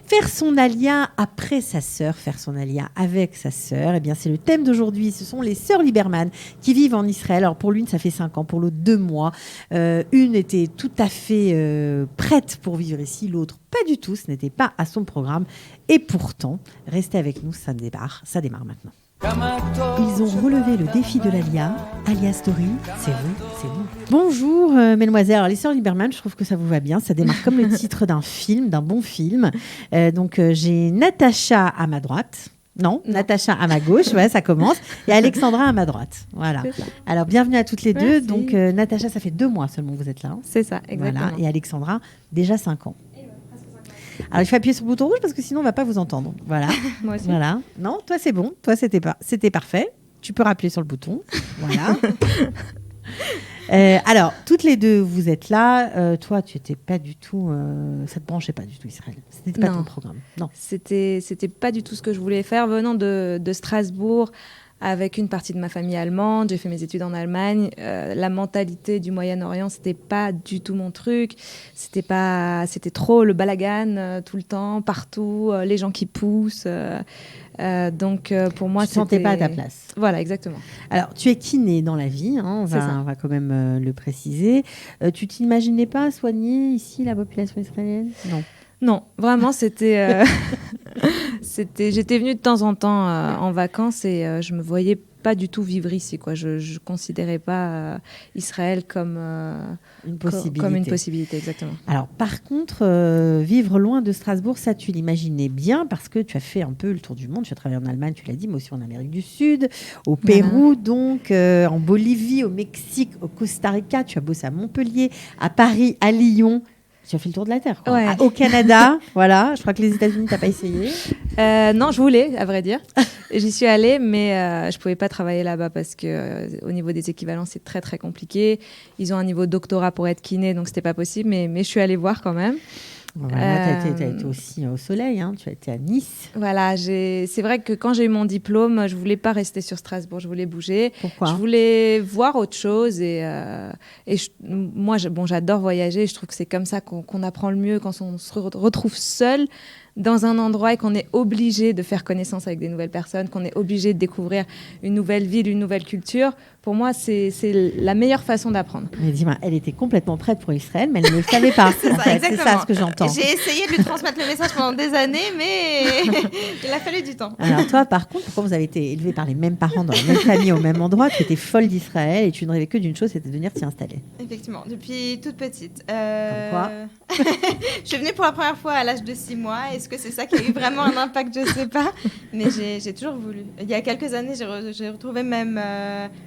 Faire son alia après sa sœur, faire son alia avec sa sœur, eh bien, c'est le thème d'aujourd'hui. Ce sont les sœurs Lieberman qui vivent en Israël. Alors pour l'une, ça fait 5 ans, pour l'autre, 2 mois. Une était tout à fait prête pour vivre ici, l'autre pas du tout. Ce n'était pas à son programme. Et pourtant, restez avec nous, ça démarre maintenant. Ils ont relevé le défi de l'Alia. Alia Story, c'est vous. Bonjour, mesdemoiselles. Alors, les sœurs Lieberman, je trouve que ça vous va bien. Ça démarre comme le titre d'un film, d'un bon film. Donc, j'ai Natacha à ma droite. Non, Natacha à ma gauche, ouais, ça commence. Et Alexandra à ma droite. Voilà. Alors, bienvenue à toutes les deux. Merci. Donc, Natacha, ça fait 2 mois seulement que vous êtes là. Hein. C'est ça, exactement. Voilà. Et Alexandra, déjà 5 ans. Alors, il faut appuyer sur le bouton rouge parce que sinon, on ne va pas vous entendre. Voilà. Moi aussi. Voilà. Non, toi, c'est bon. Toi, c'était parfait. Tu peux rappuyer sur le bouton. Voilà. Alors, toutes les deux, vous êtes là. Toi, tu n'étais pas du tout... ça ne te branchait pas du tout, Israël. Ce n'était pas ton programme. Non. C'était pas du tout ce que je voulais faire. Venant de Strasbourg, avec une partie de ma famille allemande, j'ai fait mes études en Allemagne. La mentalité du Moyen-Orient, c'était pas du tout mon truc. C'était trop le balagan tout le temps, partout, les gens qui poussent. Donc pour moi, tu ne te sentais pas à ta place. Voilà, exactement. Alors, tu es kiné dans la vie, hein, on va quand même le préciser. Tu t'imaginais pas soigner ici la population israélienne ? Non. Non, vraiment, c'était... J'étais venue de temps en temps en vacances et je me voyais pas du tout vivre ici, quoi. Je considérais pas Israël comme une possibilité, exactement. Alors, par contre, vivre loin de Strasbourg, ça, tu l'imaginais bien parce que tu as fait un peu le tour du monde. Tu as travaillé en Allemagne, tu l'as dit, mais aussi en Amérique du Sud, au Pérou, donc, en Bolivie, au Mexique, au Costa Rica. Tu as bossé à Montpellier, à Paris, à Lyon. Tu as fait le tour de la Terre, quoi. Ouais. Au Canada, voilà. Je crois que les États-Unis, tu n'as pas essayé. Non, je voulais, à vrai dire. J'y suis allée, mais je ne pouvais pas travailler là-bas parce qu'au niveau des équivalents, c'est très, très compliqué. Ils ont un niveau doctorat pour être kiné, donc ce n'était pas possible, mais je suis allée voir quand même. Voilà, tu as été aussi au soleil, hein. Tu as été à Nice. Voilà, c'est vrai que quand j'ai eu mon diplôme, je ne voulais pas rester sur Strasbourg, je voulais bouger. Pourquoi ? Je voulais voir autre chose moi, j'adore voyager. Je trouve que c'est comme ça qu'on apprend le mieux quand on se retrouve seul dans un endroit et qu'on est obligé de faire connaissance avec des nouvelles personnes, qu'on est obligé de découvrir une nouvelle ville, une nouvelle culture. Pour moi, c'est la meilleure façon d'apprendre. Mais dis-moi, elle était complètement prête pour Israël, mais elle ne le savait pas. C'est ça ce que j'entends. J'ai essayé de lui transmettre le message pendant des années, mais il a fallu du temps. Alors toi, par contre, pourquoi vous avez été élevés par les mêmes parents, dans la même famille, au même endroit, tu étais folle d'Israël et tu ne rêvais que d'une chose, c'était de venir t'y installer. Effectivement, depuis toute petite. Comme quoi je suis venue pour la première fois à l'âge de 6 mois. Est-ce que c'est ça qui a eu vraiment un impact? Je ne sais pas. Mais j'ai toujours voulu. Il y a quelques années, j'ai retrouvé même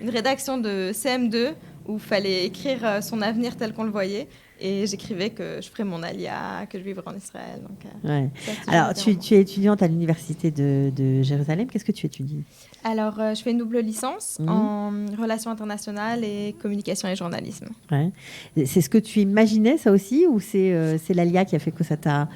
une rédaction de CM2 où il fallait écrire son avenir tel qu'on le voyait. Et j'écrivais que je ferais mon alia, que je vivrais en Israël. Donc, ouais. Alors, tu es étudiante à l'université de Jérusalem. Qu'est-ce que tu étudies ? Alors, je fais une double licence en relations internationales et communication et journalisme. Ouais. C'est ce que tu imaginais, ça aussi, ou c'est l'alia qui a fait que ça t'a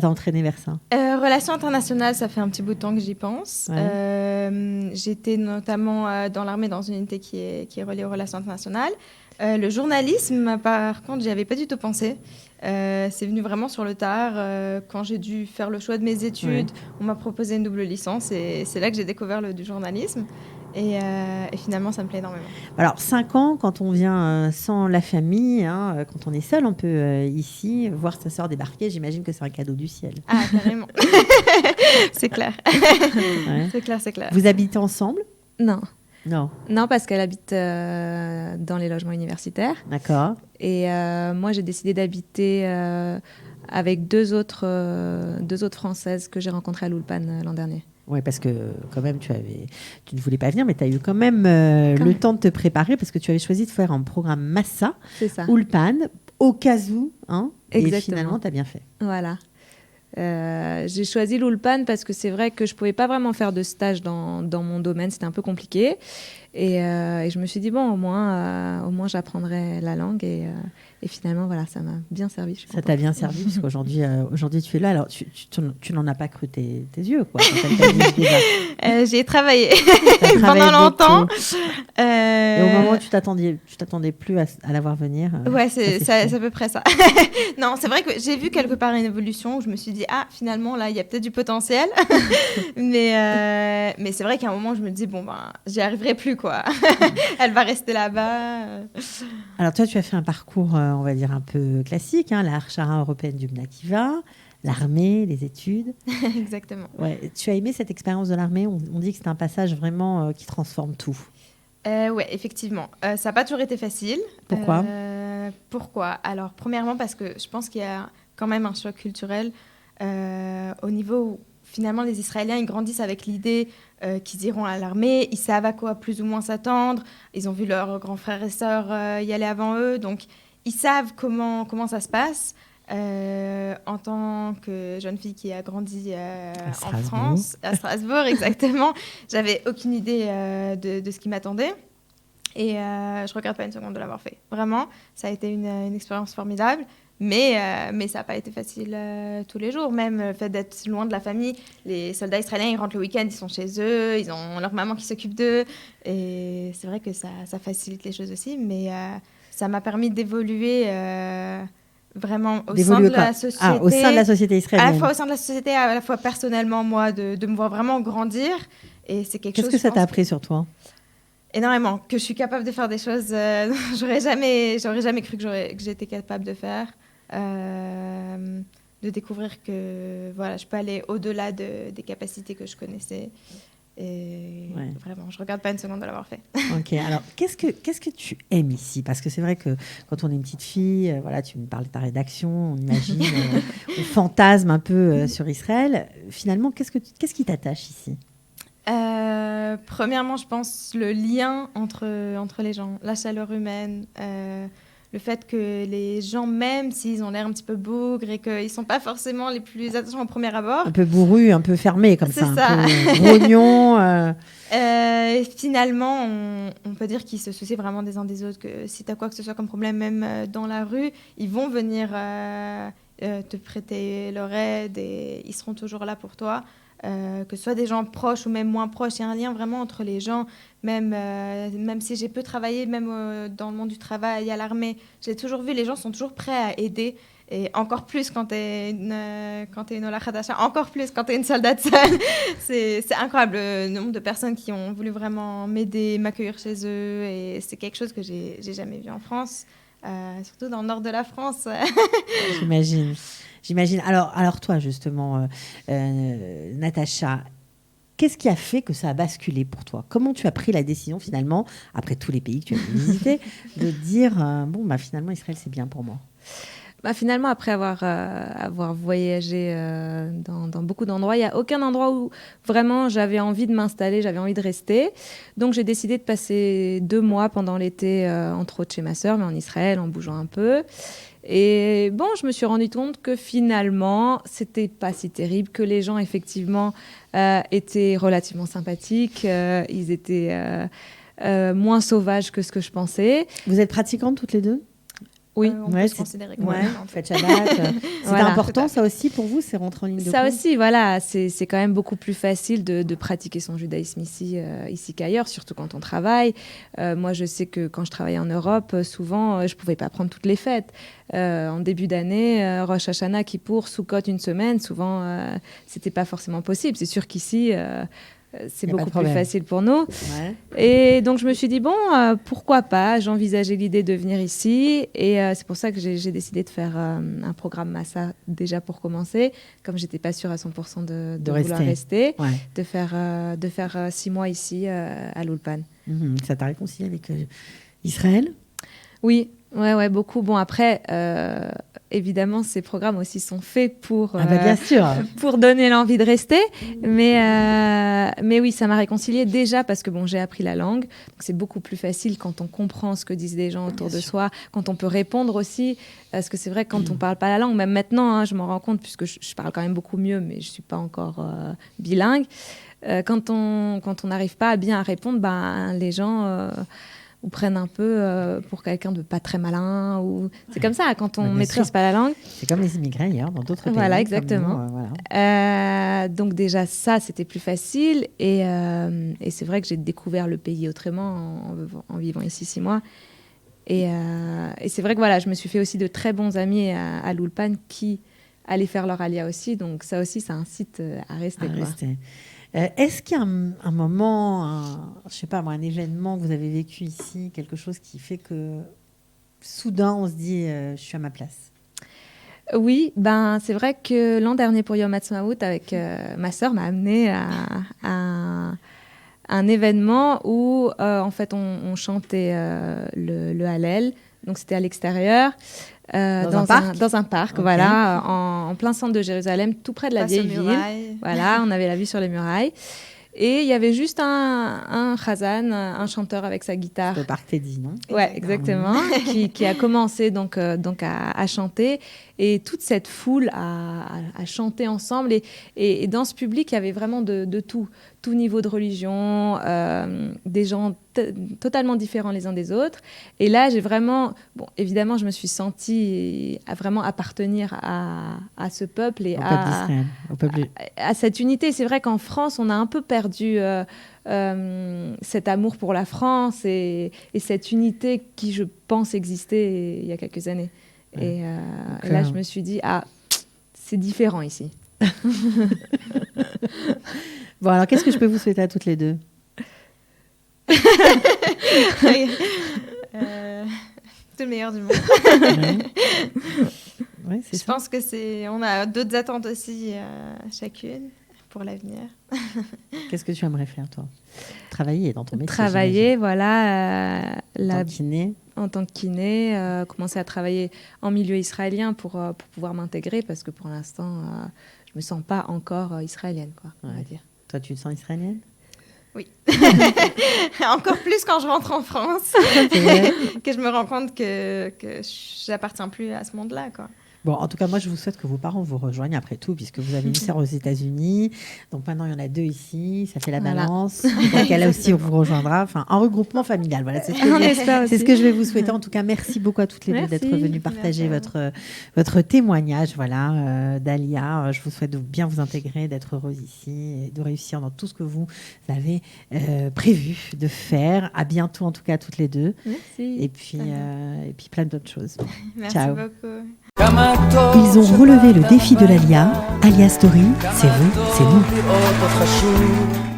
entraîné vers ça ? Relations internationales, ça fait un petit bout de temps que j'y pense. Ouais. J'étais notamment dans l'armée dans une unité qui est reliée aux relations internationales. Le journalisme, par contre, j'y avais pas du tout pensé. C'est venu vraiment sur le tard. Quand j'ai dû faire le choix de mes études, on m'a proposé une double licence et c'est là que j'ai découvert du journalisme. Et finalement, ça me plaît énormément. Alors, 5 ans, quand on vient sans la famille, hein, quand on est seul un peu ici, voir sa sœur débarquer, j'imagine que c'est un cadeau du ciel. Ah, carrément. C'est clair. Ouais. C'est clair. Vous habitez ensemble ? Non. Non, parce qu'elle habite dans les logements universitaires. D'accord. Et moi, j'ai décidé d'habiter avec deux autres Françaises que j'ai rencontrées à l'Ulpan l'an dernier. Oui, parce que quand même, tu ne voulais pas venir, mais tu as eu quand même le temps de te préparer parce que tu avais choisi de faire un programme Massa, Ulpan, au cas où. Hein, et finalement, tu as bien fait. Voilà. J'ai choisi l'Ulpan parce que c'est vrai que je ne pouvais pas vraiment faire de stage dans mon domaine, c'était un peu compliqué. Et je me suis dit, bon, au moins j'apprendrai la langue. Et finalement, voilà, ça m'a bien servi. Ça t'a bien servi, parce qu'aujourd'hui, tu es là. Alors, tu n'en as pas cru tes yeux, quoi. J'y ai travaillé pendant longtemps. Et au moment où tu t'attendais plus à la voir venir. Ouais, c'est à peu près ça. Non, c'est vrai que j'ai vu quelque part une évolution où je me suis dit, finalement, là, il y a peut-être du potentiel. mais c'est vrai qu'à un moment, je me dis, bon, j'y arriverai plus, quoi. Elle va rester là-bas. Alors, toi, tu as fait un parcours, on va dire, un peu classique, la Harshara européenne du Bnei Akiva, l'armée, les études. Exactement. Ouais. Tu as aimé cette expérience de l'armée? On dit que c'est un passage vraiment qui transforme tout. Ouais, effectivement. Ça n'a pas toujours été facile. Pourquoi? Pourquoi? Alors, premièrement, parce que je pense qu'il y a quand même un choc culturel au niveau où, finalement, les Israéliens, ils grandissent avec l'idée qu'ils iront à l'armée, ils savent à quoi plus ou moins s'attendre, ils ont vu leurs grands frères et sœurs y aller avant eux, donc ils savent comment ça se passe. En tant que jeune fille qui a grandi en France, à Strasbourg, exactement, j'avais aucune idée de ce qui m'attendait. Et je ne regrette pas une seconde de l'avoir fait. Vraiment, ça a été une expérience formidable. Mais ça n'a pas été facile tous les jours. Même le fait d'être loin de la famille. Les soldats israéliens, ils rentrent le week-end, ils sont chez eux, ils ont leur maman qui s'occupe d'eux. Et c'est vrai que ça facilite les choses aussi. Mais ça m'a permis d'évoluer vraiment au sein de la société. Au sein de la société israélienne. À la fois au sein de la société, à la fois personnellement, moi, de me voir vraiment grandir. Et c'est quelque chose... Qu'est-ce que ça t'a appris sur toi? Énormément. Que je suis capable de faire des choses j'aurais jamais cru que j'étais capable de faire. De découvrir que voilà, je peux aller au-delà des capacités que je connaissais. Et vraiment, je ne regarde pas une seconde de l'avoir fait. Ok, alors qu'est-ce que tu aimes ici? Parce que c'est vrai que quand on est une petite fille, voilà, tu me parles de ta rédaction, on imagine, on fantasme un peu sur Israël. Finalement, qu'est-ce qui t'attache ici? Premièrement, je pense le lien entre les gens, la chaleur humaine, le fait que les gens, même s'ils ont l'air un petit peu bougres et qu'ils ne sont pas forcément les plus attachants au premier abord. Un peu bourrus, un peu fermés comme ça. Ça. Un peu grognons. Finalement, on peut dire qu'ils se soucient vraiment des uns des autres, que si tu as quoi que ce soit comme problème, même dans la rue, ils vont venir te prêter leur aide et ils seront toujours là pour toi. Que ce soit des gens proches ou même moins proches, il y a un lien vraiment entre les gens, même si j'ai peu travaillé, même dans le monde du travail, à l'armée, j'ai toujours vu, les gens sont toujours prêts à aider, et encore plus quand tu es une Ola Khadasha, encore plus quand tu es une soldate seule. C'est incroyable le nombre de personnes qui ont voulu vraiment m'aider, m'accueillir chez eux, et c'est quelque chose que j'ai jamais vu en France, surtout dans le nord de la France. J'imagine. Alors toi, justement, Natacha, qu'est-ce qui a fait que ça a basculé pour toi? Comment tu as pris la décision, finalement, après tous les pays que tu as visité, de dire, finalement, Israël, c'est bien pour moi? Finalement, après avoir voyagé dans beaucoup d'endroits, il n'y a aucun endroit où vraiment j'avais envie de m'installer, j'avais envie de rester. Donc, j'ai décidé de passer 2 mois pendant l'été, entre autres chez ma sœur, mais en Israël, en bougeant un peu. Et bon, je me suis rendu compte que finalement, c'était pas si terrible, que les gens, effectivement, étaient relativement sympathiques. Ils étaient moins sauvages que ce que je pensais. Vous êtes pratiquantes toutes les deux? Oui, on peut se considérer comme faites Shabbat. C'était important, ça aussi, pour vous? C'est rentré en ligne de compte? Ça aussi, voilà. C'est quand même beaucoup plus facile de pratiquer son judaïsme ici qu'ailleurs, surtout quand on travaille. Moi, je sais que quand je travaillais en Europe, souvent, je ne pouvais pas prendre toutes les fêtes. En début d'année, Rosh Hashanah, Kippour, Sukkot, une semaine, souvent, ce n'était pas forcément possible. C'est sûr qu'ici... c'est beaucoup plus facile pour nous. Ouais. Et donc, je me suis dit, pourquoi pas? J'envisageais l'idée de venir ici. Et c'est pour ça que j'ai décidé de faire un programme Massa, déjà pour commencer. Comme je n'étais pas sûre à 100% de vouloir rester. Ouais. De faire 6 mois ici, à l'Ulpan. Ça t'a réconcilié avec Israël? Oui. Ouais, beaucoup. Bon, après, évidemment, ces programmes aussi sont faits pour, bien sûr. pour donner l'envie de rester. Mais oui, ça m'a réconciliée déjà parce que bon, j'ai appris la langue. Donc c'est beaucoup plus facile quand on comprend ce que disent les gens autour de soi, quand on peut répondre aussi. Parce que c'est vrai que quand on ne parle pas la langue, même maintenant, hein, je m'en rends compte puisque je parle quand même beaucoup mieux, mais je ne suis pas encore bilingue. Quand on n'arrive pas à bien répondre, les gens... ou prennent un peu pour quelqu'un de pas très malin. C'est comme ça, quand on ne maîtrise pas la langue. C'est comme les immigrés ailleurs, dans d'autres pays. Voilà, exactement. Nous, donc déjà, ça, c'était plus facile. Et c'est vrai que j'ai découvert le pays autrement en vivant ici 6 mois. Et c'est vrai que voilà, je me suis fait aussi de très bons amis à l'Ulpan qui allaient faire leur alia aussi. Donc ça aussi, ça incite à rester. Est-ce qu'il y a un moment, je sais pas moi, un événement que vous avez vécu ici, quelque chose qui fait que soudain on se dit je suis à ma place? Oui, c'est vrai que l'an dernier pour Yom Ha'atzmaut, avec ma sœur, m'a amenée à un événement où en fait on chantait le Hallel. Donc c'était à l'extérieur. Dans un parc, okay. Voilà, en plein centre de Jérusalem, tout près de la vieille ville. Voilà, on avait la vue sur les murailles. Et il y avait juste un chazan, un chanteur avec sa guitare. Le parc Teddy, non? Ouais, exactement, qui a commencé donc à chanter. Et toute cette foule a chanté ensemble. Et dans ce public, il y avait vraiment de tout niveau de religion, des gens totalement différents les uns des autres. Et là, j'ai vraiment... Bon, évidemment, je me suis sentie vraiment appartenir à ce peuple et à cette unité. C'est vrai qu'en France, on a un peu perdu cet amour pour la France et cette unité qui, je pense, existait il y a quelques années. Et là, je me suis dit, c'est différent ici. Bon, alors, qu'est-ce que je peux vous souhaiter à toutes les deux? Tout le meilleur du monde. Ouais, je pense que on a d'autres attentes aussi, chacune, pour l'avenir. Qu'est-ce que tu aimerais faire, toi? Travailler dans ton métier. Travailler, voilà. En tant que kiné. En tant que kiné, commencer à travailler en milieu israélien pour pouvoir m'intégrer, parce que pour l'instant, je ne me sens pas encore israélienne, quoi, on va dire. Toi, tu te sens israélienne? Oui. Encore plus quand je rentre en France, que je me rends compte que je n'appartiens plus à ce monde-là, quoi. Bon, en tout cas, moi, je vous souhaite que vos parents vous rejoignent après tout, puisque vous avez une sœur aux États-Unis. Donc maintenant, il y en a 2 ici. Ça fait la balance. Donc elle aussi vous rejoindra. Enfin, un regroupement familial. Voilà, c'est ce que je vais vous souhaiter. En tout cas, merci beaucoup à toutes les deux d'être venues partager votre témoignage. Voilà, d'Alia. Je vous souhaite de bien vous intégrer, d'être heureuse ici et de réussir dans tout ce que vous avez prévu de faire. À bientôt, en tout cas, à toutes les deux. Merci. Et puis plein d'autres choses. Merci Ciao. beaucoup. Ils ont relevé le défi de l'Alia. Alia Story, c'est vous, c'est nous.